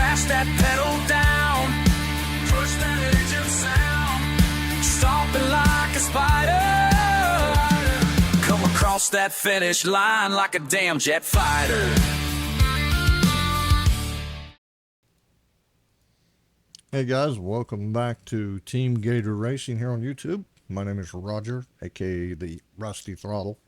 Smash that pedal down, push that engine sound, stomping like a spider, come across that finish line like a damn jet fighter. Hey guys, welcome back to Team Gator Racing here on YouTube. My name is Roger, aka the Rusty Throttle.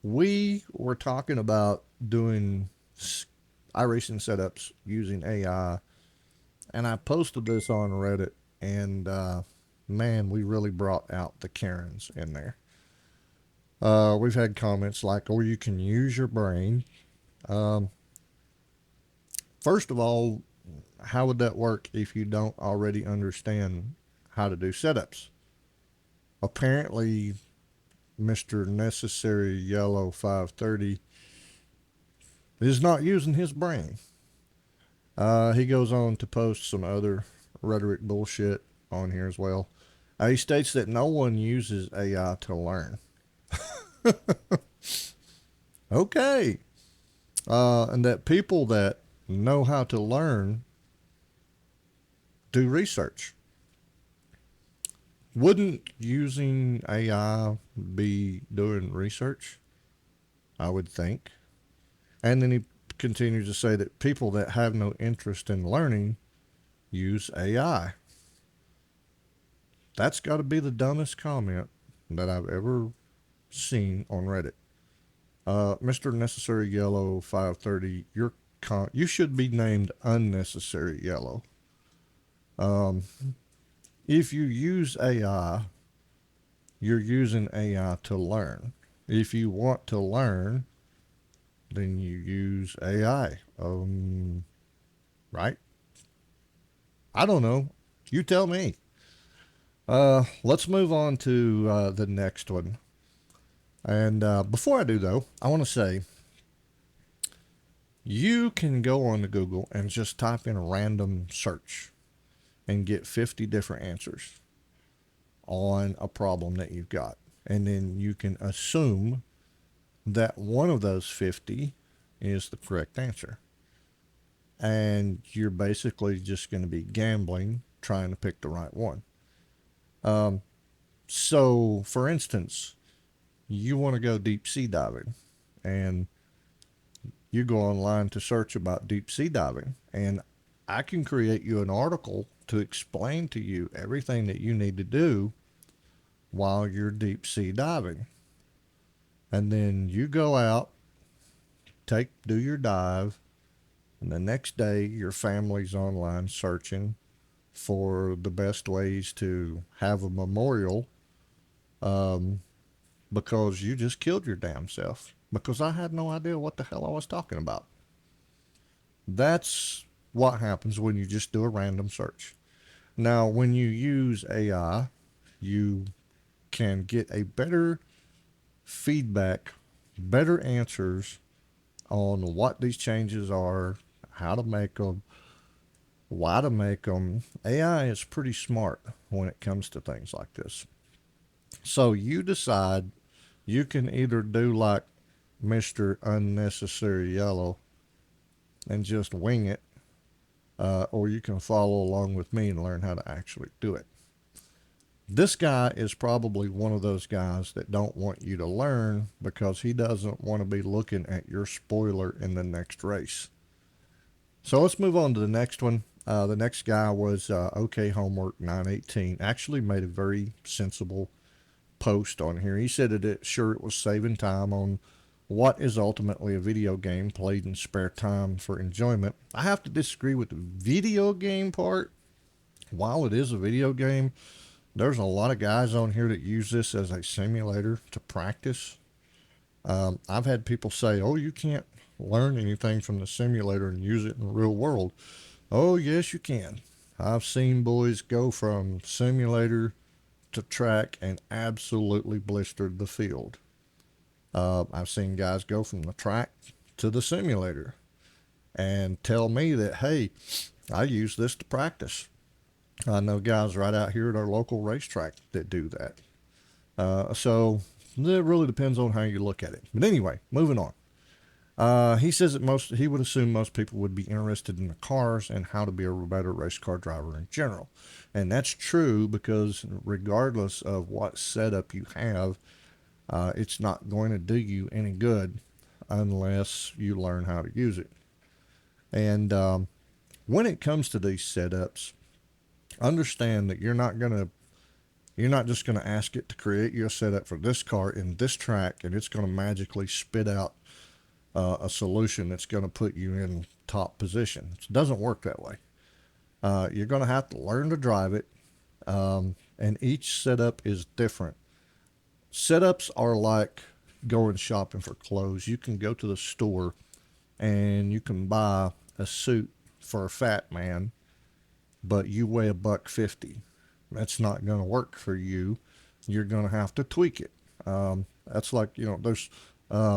We were talking about doing iRacing setups using AI, and I posted this on Reddit, and man, we really brought out the Karens in there. We've had comments like, "Oh, you can use your brain." First of all, how would that work if you don't already understand how to do setups? Apparently, Mr. Necessary Yellow 530 is not using his brain. He goes on to post some other rhetoric bullshit on here as well. He states that no one uses AI to learn. Okay. And that people that know how to learn do research. Wouldn't using AI be doing research? I would think. And then he continues to say that people that have no interest in learning use AI. That's got to be the dumbest comment that I've ever seen on Reddit. Mr. Necessary Yellow 530, you should be named Unnecessary Yellow. If you use AI, you're using AI to learn. If you want to learn, then you use AI. Right? I don't know. You tell me. Let's move on to the next one. And before I do, though, I want to say you can go on to Google and just type in a random search and get 50 different answers on a problem that you've got. And then you can assume that one of those 50 is the correct answer. And you're basically just going to be gambling, trying to pick the right one. So, for instance, you want to go deep sea diving, and you go online to search about deep sea diving, and I can create you an article to explain to you everything that you need to do while you're deep sea diving. And then you go out, do your dive, and the next day your family's online searching for the best ways to have a memorial, because you just killed your damn self because I had no idea what the hell I was talking about. That's what happens when you just do a random search. Now, when you use AI, you can get a better feedback, better answers on what these changes are, how to make them, why to make them. AI is pretty smart when it comes to things like this. So you decide you can either do like Mr. Unnecessary Yellow and just wing it, or you can follow along with me and learn how to actually do it. This guy is probably one of those guys that don't want you to learn because he doesn't want to be looking at your spoiler in the next race. So let's move on to the next one. The next guy was OK Homework 918. Actually made a very sensible post on here. He said that it was saving time on what is ultimately a video game played in spare time for enjoyment. I have to disagree with the video game part. While it is a video game, there's a lot of guys on here that use this as a simulator to practice. I've had people say, "Oh, you can't learn anything from the simulator and use it in the real world." Oh, yes, you can. I've seen boys go from simulator to track and absolutely blistered the field. I've seen guys go from the track to the simulator and tell me that, hey, I use this to practice. I know guys right out here at our local racetrack that do that. So it really depends on how you look at it. But anyway, moving on. He says that he would assume most people would be interested in the cars and how to be a better race car driver in general. And that's true because regardless of what setup you have, it's not going to do you any good unless you learn how to use it. And when it comes to these setups, understand that you're not just going to ask it to create you a setup for this car in this track and it's going to magically spit out a solution that's going to put you in top position. It doesn't work that way. You're going to have to learn to drive it, and each setup is different. Setups are like going shopping for clothes. You can go to the store and you can buy a suit for a fat man, but you weigh $150. That's not going to work for you. You're going to have to tweak it. That's like, there's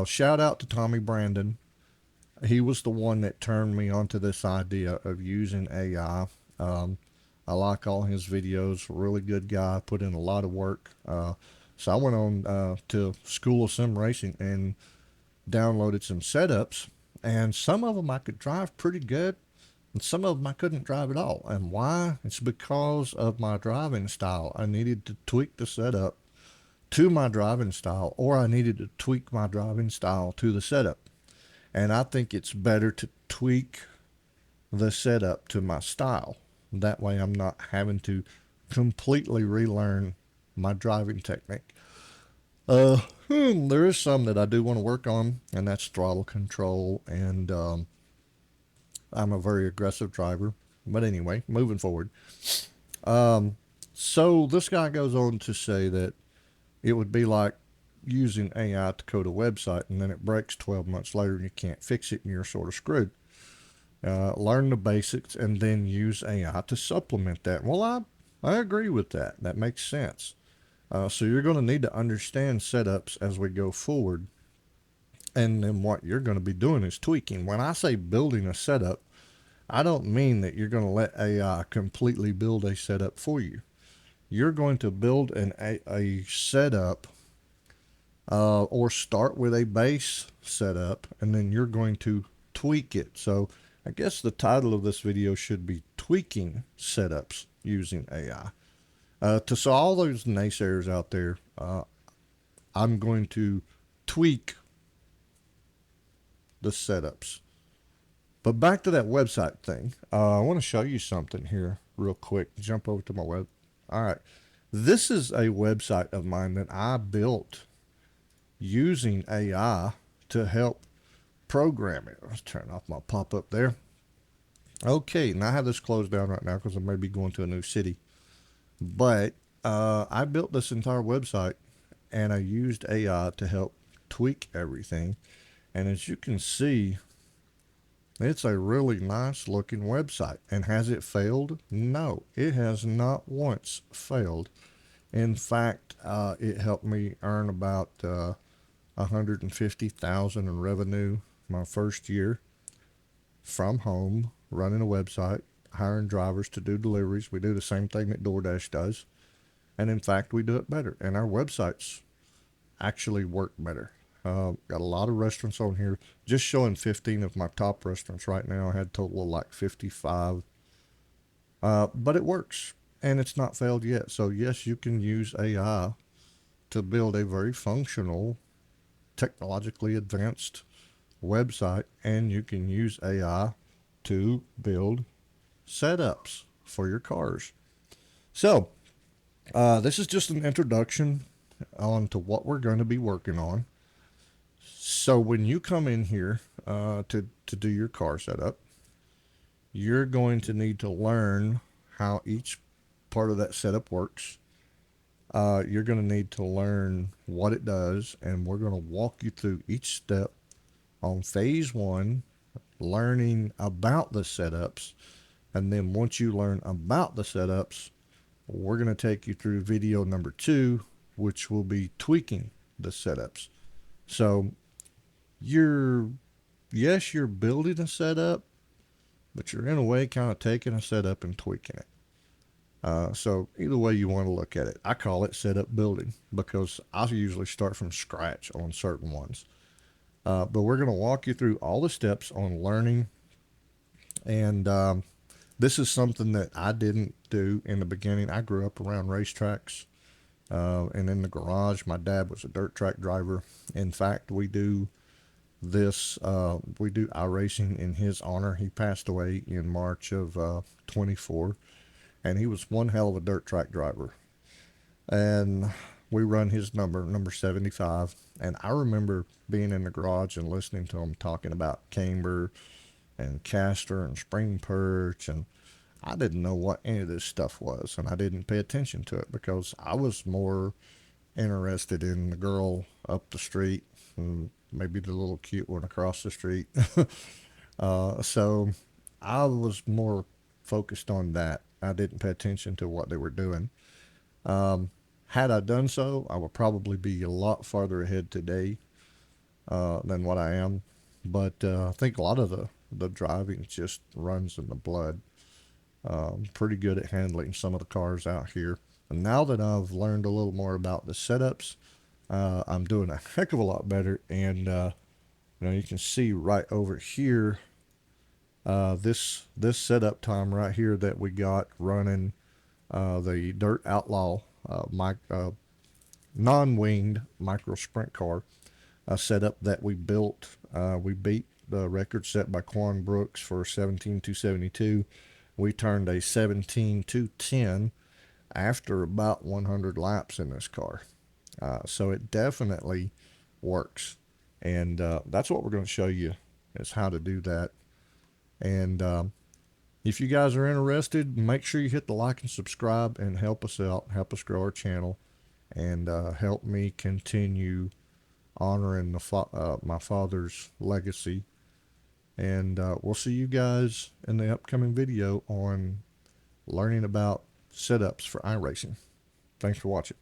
shout out to Tommy Brandon. He was the one that turned me onto this idea of using AI. I like all his videos. Really good guy. Put in a lot of work. So I went on to School of Sim Racing and downloaded some setups. And some of them I could drive pretty good. And some of them I couldn't drive at all. And why? It's because of my driving style. I needed to tweak the setup to my driving style, or I needed to tweak my driving style to the setup. And I think it's better to tweak the setup to my style. That way I'm not having to completely relearn my driving technique. There is some that I do want to work on, and that's throttle control, and I'm a very aggressive driver. But anyway, moving forward. So this guy goes on to say that it would be like using AI to code a website and then it breaks 12 months later and you can't fix it and you're sort of screwed. Learn the basics and then use AI to supplement that. Well, I agree with that. That makes sense. So you're going to need to understand setups as we go forward. And then what you're going to be doing is tweaking. When I say building a setup, I don't mean that you're going to let AI completely build a setup for you. You're going to build a setup or start with a base setup, and then you're going to tweak it. So I guess the title of this video should be Tweaking Setups Using AI. So all those naysayers out there, I'm going to tweak the setups. But back to that website thing. I want to show you something here real quick. Jump over to my web. All right. This is a website of mine that I built using AI to help program it. Let's turn off my pop-up there. Okay, now I have this closed down right now because I may be going to a new city. But I built this entire website and I used AI to help tweak everything. And as you can see, it's a really nice looking website. And has it failed? No, it has not once failed. In fact, it helped me earn about $150,000 in revenue my first year from home, running a website, hiring drivers to do deliveries. We do the same thing that DoorDash does. And in fact, we do it better. And our websites actually work better. Got a lot of restaurants on here. Just showing 15 of my top restaurants right now. I had a total of like 55. But it works. And it's not failed yet. So yes, you can use AI to build a very functional, technologically advanced website. And you can use AI to build setups for your cars. So this is just an introduction on to what we're going to be working on. So when you come in here to do your car setup, you're going to need to learn how each part of that setup works. You're going to need to learn what it does, and we're going to walk you through each step on phase one, learning about the setups. And then once you learn about the setups, we're going to take you through video number 2, which will be tweaking the setups. So you're building a setup, but you're in a way kind of taking a setup and tweaking it. So either way you want to look at it, I call it setup building because I usually start from scratch on certain ones. But we're going to walk you through all the steps on learning. And this is something that I didn't do in the beginning. I grew up around racetracks. And in the garage, my dad was a dirt track driver. In fact, we do iRacing in his honor. He passed away in March of 24, and he was one hell of a dirt track driver. And we run his number 75. And I remember being in the garage and listening to him talking about camber and caster and spring perch, and I didn't know what any of this stuff was, and I didn't pay attention to it because I was more interested in the girl up the street and maybe the little cute one across the street. So I was more focused on that. I didn't pay attention to what they were doing. Had I done so, I would probably be a lot farther ahead today than what I am. But I think a lot of the driving just runs in the blood. Pretty good at handling some of the cars out here. And now that I've learned a little more about the setups, I'm doing a heck of a lot better. And you can see right over here, this setup time right here that we got running the Dirt Outlaw non-winged micro sprint car setup that we built. We beat the record set by Quan Brooks for 17,272. We turned a 17,210 after about 100 laps in this car. So it definitely works. And that's what we're going to show you, is how to do that. And if you guys are interested, make sure you hit the like and subscribe and help us out, help us grow our channel, and help me continue honoring my father's legacy. And we'll see you guys in the upcoming video on learning about setups for iRacing. Thanks for watching.